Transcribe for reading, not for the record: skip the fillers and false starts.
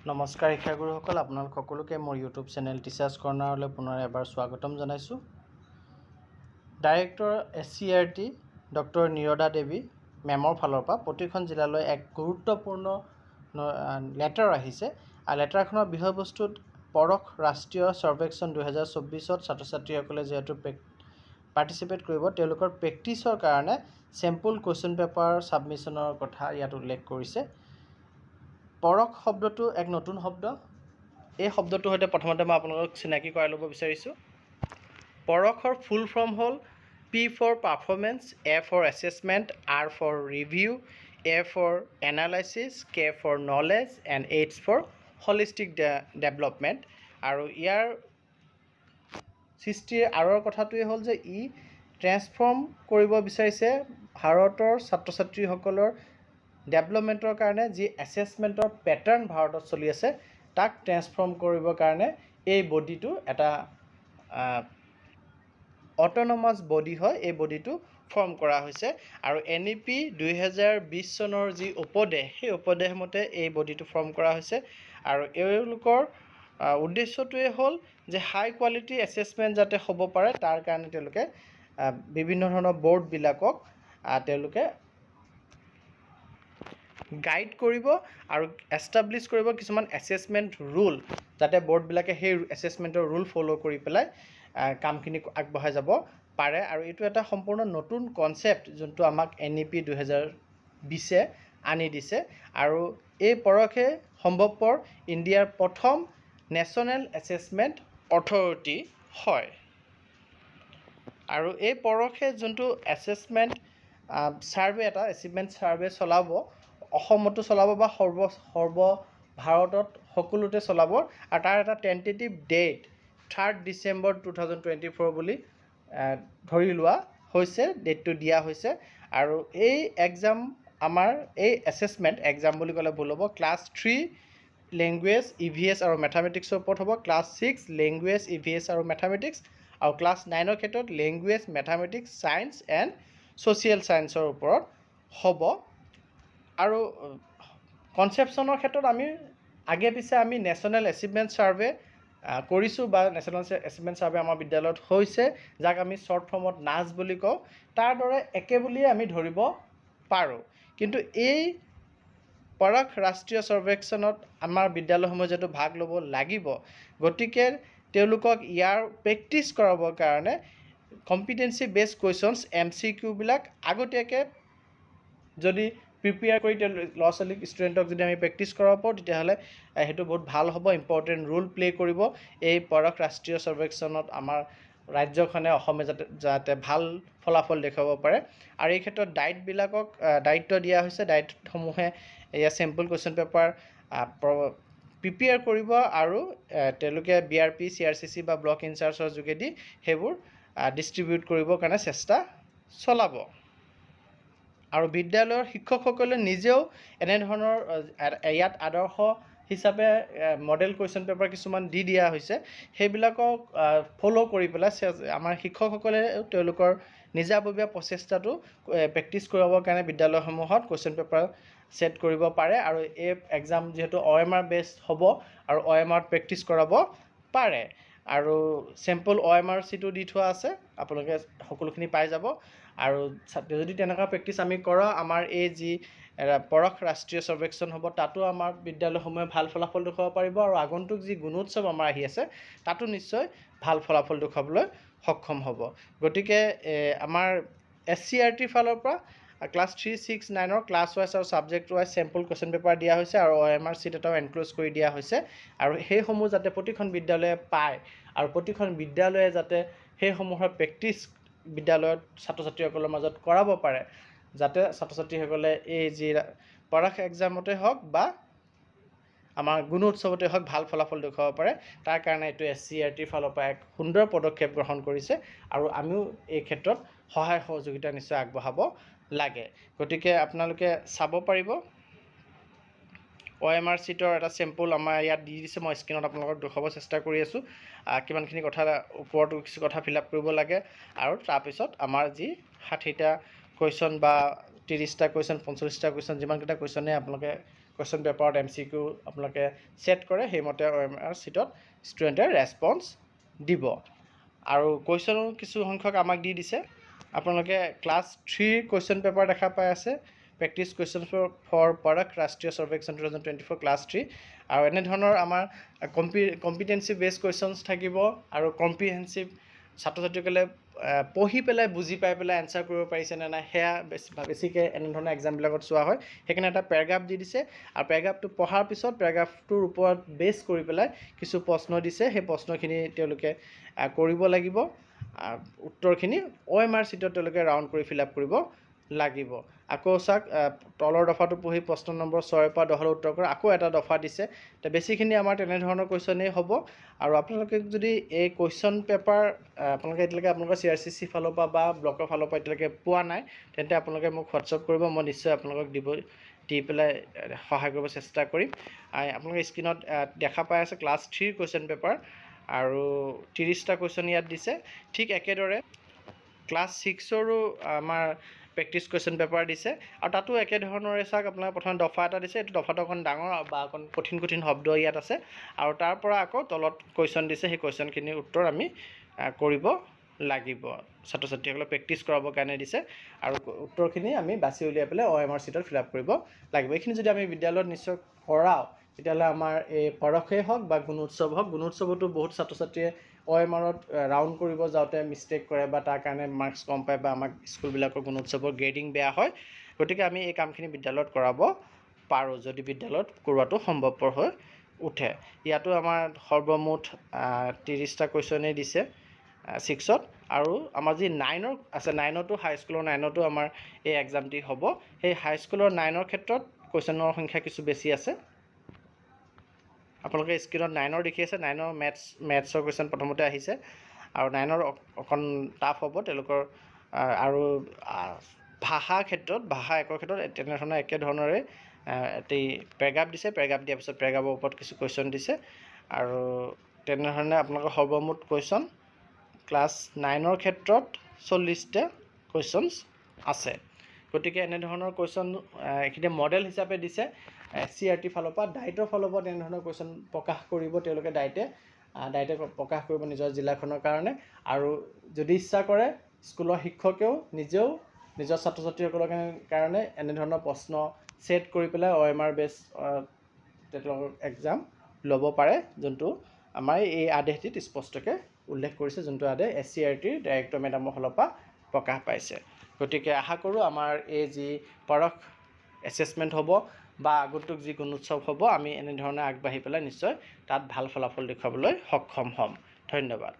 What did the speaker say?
নমস্কাৰ শিক্ষাগুৰুসকল, আপোনালোক সকলোকে মোৰ ইউটিউব চেনেল টিচাৰ্ছ কৰ্ণাৰলৈ পুনৰ এবাৰ স্বাগতম জনাইছোঁ। ডাইৰেক্টৰ SCERT ডক্টৰ নিৰদা দেৱী মেমৰ ফালৰ পৰা প্ৰতিখন জিলালৈ এক গুৰুত্বপূৰ্ণ লেটাৰ আহিছে। আৰু লেটাৰখনৰ বিষয়বস্তুত পৰখ ৰাষ্ট্ৰীয় সৰ্বেক্ষণ 2024ত ছাত্ৰ ছাত্ৰীসকলে যিহেতু পাৰ্টিচিপেট কৰিব, তেওঁলোকৰ প্ৰেক্টিছৰ কাৰণে চেম্পল কুৱেশ্যন পেপাৰ ছাবমিশ্যনৰ কথা ইয়াত উল্লেখ কৰিছে। পৰখ শব্দটো এক নতুন শব্দ। এই শব্দটোৰ সৈতে প্ৰথমতে মই আপোনালোকক চিনাকি কৰাই ল'ব বিচাৰিছোঁ। পৰখৰ ফুল ফৰ্ম হ'ল P for performance, A for assessment, R for review, A for analysis, K for knowledge and H for holistic development। আৰু ইয়াৰ সৃষ্টিৰ আঁৰৰ কথাটোৱে হ'ল যে ই ট্ৰেন্সফৰ্ম কৰিব বিচাৰিছে ভাৰতৰ ছাত্ৰ ছাত্ৰীসকলৰ ডেভেলপমেণ্টৰ কাৰণে যি এছেছমেণ্টৰ পেটাৰ্ণ ভাৰতত চলি আছে তাক ট্ৰেন্সফৰ্ম কৰিবৰ কাৰণে এই বডিটো এটা অট'নমাছ বডি হয়। এই বডিটো ফৰ্ম কৰা হৈছে আৰু NEP 2020 চনৰ যি উপদেশ, সেই উপদেশ মতে এই বডিটো ফৰ্ম কৰা হৈছে। আৰু এওঁলোকৰ উদ্দেশ্যটোৱে হ'ল যে হাই কোৱালিটি এছেছমেণ্ট যাতে হ'ব পাৰে, তাৰ কাৰণে তেওঁলোকে বিভিন্ন ধৰণৰ বৰ্ডবিলাকক তেওঁলোকে গাইড কৰিব আৰু এষ্টাব্লিছ কৰিব কিছুমান এছেছমেণ্ট ৰুল, যাতে বৰ্ডবিলাকে সেই এছেছমেণ্টৰ ৰুল ফ'ল' কৰি পেলাই কামখিনি আগবঢ়াই যাব পাৰে। আৰু এইটো এটা সম্পূৰ্ণ নতুন কনচেপ্ট যোনটো আমাক NEP 2020 আনি দিছে। আৰু এই পৰখে সম্ভৱপৰ ইণ্ডিয়াৰ প্ৰথম নেশ্যনেল এছেছমেণ্ট অথৰিটি হয়। আৰু এই পৰখে যোনটো এছেছমেণ্ট ছাৰ্ভে, এটা এচিভমেণ্ট ছাৰ্ভে চলাব, অসমতো চলাব বা সৰ্ব ভাৰতত সকলোতে চলাব। আৰু তাৰ এটা টেণ্টেটিভ ডেট 3 ডিচেম্বৰ 2024 বুলি ধৰি লোৱা হৈছে, ডেটটো দিয়া হৈছে। আৰু এই এক্সাম আমাৰ এই এছেছমেণ্ট এক্সাম বুলি ক'লে ভুল হ'ব। ক্লাছ 3 লেংগুৱেজ, EVS আৰু মেথামেটিক্সৰ ওপৰত হ'ব, ক্লাছ 6 লেংগুৱেজ, EVS আৰু মেথামেটিক্স, আৰু ক্লাছ 9ৰ ক্ষেত্ৰত language, mathematics, science and social ছায়েন্সৰ ওপৰত হ'ব। আৰু কনচেপশ্যনৰ ক্ষেত্ৰত আমি আগে পিছে আমি নেশ্যনেল এচিভমেণ্ট ছাৰ্ভে কৰিছোঁ বা নেশ্যনেল এচিভমেণ্ট ছাৰ্ভে আমাৰ বিদ্যালয়ত হৈছে, যাক আমি শ্বৰ্ট ফৰ্মত নাজ বুলি কওঁ। তাৰ দৰে একে বুলিয়ে আমি ধৰিব পাৰোঁ। কিন্তু এই পৰখ ৰাষ্ট্ৰীয় সৰ্বেক্ষণত আমাৰ বিদ্যালয়সমূহে যিহেতু ভাগ ল'ব লাগিব, গতিকে তেওঁলোকক ইয়াৰ প্ৰেক্টিছ কৰাবৰ কাৰণে কম্পিটেঞ্চি বেছড কুৱেশ্যনছ MCQবিলাক আগতীয়াকৈ যদি প্ৰিপেয়াৰ কৰি ল'ৰা ছোৱালীক ষ্টুডেণ্টক যদি আমি প্ৰেক্টিছ কৰাব পাৰোঁ, তেতিয়াহ'লে সেইটো বহুত ভাল হ'ব, ইম্পৰ্টেণ্ট ৰোল প্লে' কৰিব এই পৰখ ৰাষ্ট্ৰীয় সৰ্বেক্ষণত আমাৰ ৰাজ্যখনে, অসমে যাতে ভাল ফলাফল দেখুৱাব পাৰে। আৰু এই ক্ষেত্ৰত ডাইটবিলাকক দায়িত্ব দিয়া হৈছে। ডাইটসমূহে এয়া চেম্পল কুৱেশ্যন পেপাৰ প্ৰিপেয়াৰ কৰিব আৰু তেওঁলোকে BRP, CRCC বা ব্লক ইনচাৰ্জৰ যোগেদি সেইবোৰ ডিষ্ট্ৰিবিউট কৰিবৰ কাৰণে চেষ্টা চলাব। আৰু বিদ্যালয়ৰ শিক্ষকসকলে নিজেও এনেধৰণৰ ইয়াত আদৰ্শ হিচাপে মডেল কুৱেশ্যন পেপাৰ কিছুমান দি দিয়া হৈছে, সেইবিলাকক ফ'ল' কৰি পেলাই আমাৰ শিক্ষকসকলে তেওঁলোকৰ নিজাববীয়া প্ৰচেষ্টাটো প্ৰেক্টিছ কৰাবৰ কাৰণে বিদ্যালয়সমূহত কুৱেশ্যন পেপাৰ ছেট কৰিব পাৰে। আৰু এই এক্সাম যিহেতু OMR বেছড হ'ব আৰু OMRত প্ৰেক্টিছ কৰাব পাৰে। আৰু চেম্পল OMR শ্বীটো দি থোৱা আছে, আপোনালোকে সকলোখিনি পাই যাব। আৰু যদি তেনেকুৱা প্ৰেক্টিছ আমি কৰাওঁ, আমাৰ এই যি পৰখ ৰাষ্ট্ৰীয় সৰ্বেক্ষণ হ'ব, তাতো আমাৰ বিদ্যালয়সমূহে ভাল ফলাফল দেখুৱাব পাৰিব। আৰু আগন্তুক যি গুণোৎসৱ আমাৰ আহি আছে, তাতো নিশ্চয় ভাল ফলাফল দেখুৱাবলৈ সক্ষম হ'ব। গতিকে আমাৰ SCERTৰ ফালৰ পৰা ক্লাছ 3, 6, 9ৰ ক্লাছ ৱাইজ আৰু subject wise sample question paper দিয়া হৈছে আৰু OMR শ্বীট এটাও এনক্ল'জ কৰি দিয়া হৈছে। আৰু সেইসমূহ যাতে প্ৰতিখন বিদ্যালয়ে পায় আৰু প্ৰতিখন বিদ্যালয়ে যাতে সেইসমূহৰ প্ৰেক্টিছ বিদ্যালয়ত ছাত্ৰ ছাত্ৰীসকলৰ মাজত কৰাব পাৰে, যাতে ছাত্ৰ ছাত্ৰীসকলে এই যি পৰখ এক্সামতে হওক বা আমাৰ গুণোৎসৱতে হওক ভাল ফলাফল দেখুৱাব পাৰে। তাৰ কাৰণে এইটো SCERTৰ ফালৰ পৰা এক সুন্দৰ পদক্ষেপ গ্ৰহণ কৰিছে আৰু আমিও এই ক্ষেত্ৰত সহায় সহযোগিতা নিশ্চয় আগবঢ়াব লাগে। গতিকে আপোনালোকে চাব পাৰিব। OMR শ্বীটৰ এটা চেম্পল আমাৰ ইয়াত দি দিছে, মই স্ক্ৰীণত আপোনালোকক দেখুৱাব চেষ্টা কৰি আছোঁ। কিমানখিনি কথা ওপৰতো কিছু কথা ফিল আপ কৰিব লাগে। আৰু তাৰপিছত আমাৰ যি 60টা কুৱেশ্যন বা 30টা কুৱেশ্যন, 45টা কুৱেশ্যন, যিমানকেইটা কুৱেশ্যনে আপোনালোকে কুৱেশ্যন পেপাৰত MCQ আপোনালোকে ছেট কৰে সেইমতে OMR চিটত ষ্টুডেণ্টে ৰেছপন্স দিব আৰু কুৱেশ্যনো কিছু সংখ্যক আমাক দি দিছে আপোনালোকে ক্লাছ 3 কুৱেশ্যন পেপাৰ দেখা পাই আছে প্ৰেক্টিছ কুৱেশ্যন ফৰ প্ৰডাক্ট ৰাষ্ট্ৰীয় সাৰ্বেক্ষণ 2024 ক্লাছ 3 আৰু এনে ধৰণৰ আমাৰ কম্পিটেন্সি বেছ কুৱেশ্যনছ থাকিব আৰু কম্প্ৰিহেনচিভ ছাত্ৰ ছাত্ৰীসকলে পঢ়ি পেলাই বুজি পাই পেলাই এনচাৰ কৰিব পাৰিছে নে নাই সেয়া বেছিকৈ এনেধৰণৰ এক্সামবিলাকত চোৱা হয় সেইকাৰণে এটা পেৰাগ্ৰাফ দি দিছে আৰু পেৰাগ্ৰাফটো পঢ়াৰ পিছত পেৰাগ্ৰাফটোৰ ওপৰত বেছ কৰি পেলাই কিছু প্ৰশ্ন দিছে সেই প্ৰশ্নখিনি তেওঁলোকে কৰিব লাগিব উত্তৰখিনি OMR চিটত তেওঁলোকে ৰাউণ্ড কৰি ফিল আপ কৰিব লাগিব আকৌ চাওক তলৰ দফাটো পঢ়ি প্ৰশ্ন নম্বৰ 6 পৰা 10 উত্তৰ কৰা আকৌ এটা দফা দিছে তে বেছিখিনি আমাৰ তেনেধৰণৰ কুৱেশ্যনেই হ'ব আৰু আপোনালোকে যদি এই কুৱেশ্যন পেপাৰ আপোনালোকে এতিয়ালৈকে আপোনালোকৰ CRCC ফালৰ পৰা বা ব্লকৰ ফালৰ পৰা এতিয়ালৈকে পোৱা নাই তেন্তে আপোনালোকে মোক হোৱাটছআপ কৰিব মই নিশ্চয় আপোনালোকক দি পেলাই সহায় কৰিব চেষ্টা কৰিম আপোনালোকে স্ক্ৰীনত দেখা পাই আছে ক্লাছ 3 কুৱেশ্যন পেপাৰ আৰু 30টা কুৱেশ্যন ইয়াত দিছে ঠিক একেদৰে ক্লাছ 6ৰো আমাৰ প্ৰেক্টিছ কুৱেশ্যন পেপাৰ দিছে আৰু তাতো একেধৰণৰে চাওক আপোনাৰ প্ৰথম দফা এটা দিছে এইটো দফাটো অকণ ডাঙৰ বা অকণ কঠিন শব্দ ইয়াত আছে আৰু তাৰ পৰা আকৌ তলত কুৱেশ্যন দিছে সেই কুৱেশ্যনখিনিৰ উত্তৰ আমি কৰিব লাগিব ছাত্ৰ ছাত্ৰীসকলক প্ৰেক্টিছ কৰাবৰ কাৰণে দিছে আৰু উত্তৰখিনি আমি বাছি উলিয়াই পেলাই OMR চিটত ফিল আপ কৰিব লাগিব এইখিনি যদি আমি বিদ্যালয়ত নিশ্চয় কৰাওঁ তেতিয়াহ'লে আমাৰ এই পৰশেই হওক বা গুণোৎসৱ হওক গুণোৎসৱতো বহুত ছাত্ৰ ছাত্ৰীয়ে OMRত ৰাউণ্ড কৰিব যাওঁতে মিষ্টেক কৰে বা তাৰ কাৰণে মাৰ্কছ কম পায় বা আমাক স্কুলবিলাকৰ গুণোৎসৱৰ গ্ৰেডিং বেয়া হয় গতিকে আমি এই কামখিনি বিদ্যালয়ত কৰাব পাৰোঁ যদি বিদ্যালয়ত কৰোৱাটো সম্ভৱপৰ হৈ উঠে ইয়াতো আমাৰ সৰ্বমুঠ 30টা কুৱেশ্যনেই দিছে 6ত আৰু আমাৰ যি 9ৰ আছে 9তো হাইস্কুলৰ 9তো আমাৰ এই এক্সামটি হ'ব সেই হাইস্কুলৰ 9ৰ ক্ষেত্ৰত কুৱেশ্যনৰ সংখ্যা কিছু বেছি আছে আপোনালোকে স্ক্ৰীনত 9ৰ দেখি আছে 9ৰ মেথছৰ কুৱেশ্যন প্ৰথমতে আহিছে আৰু 9ৰ অকণ টাফ হ'ব তেওঁলোকৰ আৰু ভাষা একৰ ক্ষেত্ৰত তেনেধৰণৰ একেধৰণৰে এটি পেৰাগ্ৰাফ দিছে পেৰাগ্ৰাফ দিয়াৰ পিছত পেৰাগ্ৰাফৰ ওপৰত কিছু কুৱেশ্যন দিছে আৰু তেনেধৰণে আপোনালোকৰ সৰ্বমুঠ কুৱেশ্যন ক্লাছ 9ৰ ক্ষেত্ৰত 40টা কুৱেশ্যনছ আছে গতিকে এনেধৰণৰ কুৱেশ্যন এইখিনি মডেল হিচাপে দিছে CRT ফালৰ পৰা ডাইটৰ ফালৰ পৰা তেনেধৰণৰ কুৱেশ্যন প্ৰকাশ কৰিব তেওঁলোকে ডাইটে প্ৰকাশ কৰিব নিজৰ জিলাখনৰ কাৰণে আৰু যদি ইচ্ছা কৰে স্কুলৰ শিক্ষকেও নিজেও নিজৰ ছাত্ৰ ছাত্ৰীসকলৰ কাৰণে এনেধৰণৰ প্ৰশ্ন ছেট কৰি পেলাই OMR বেছ তেওঁলোকৰ এক্সাম ল'ব পাৰে যোনটো আমাৰ এই আদেশটিত স্পষ্টকৈ উল্লেখ কৰিছে যোনটো আদেশ SCRT ডাইৰেক্টৰ মেডামৰ ফালৰ পৰা প্ৰকাশ পাইছে গতিকে আশা কৰোঁ আমাৰ এই যি পৰখ এছেছমেণ্ট হ'ব বা আগন্তুক যি গুণোৎসৱ হ'ব আমি এনেধৰণে আগবাঢ়ি পেলাই নিশ্চয় তাত ভাল ফলাফল দেখুৱাবলৈ সক্ষম হ'ম ধন্যবাদ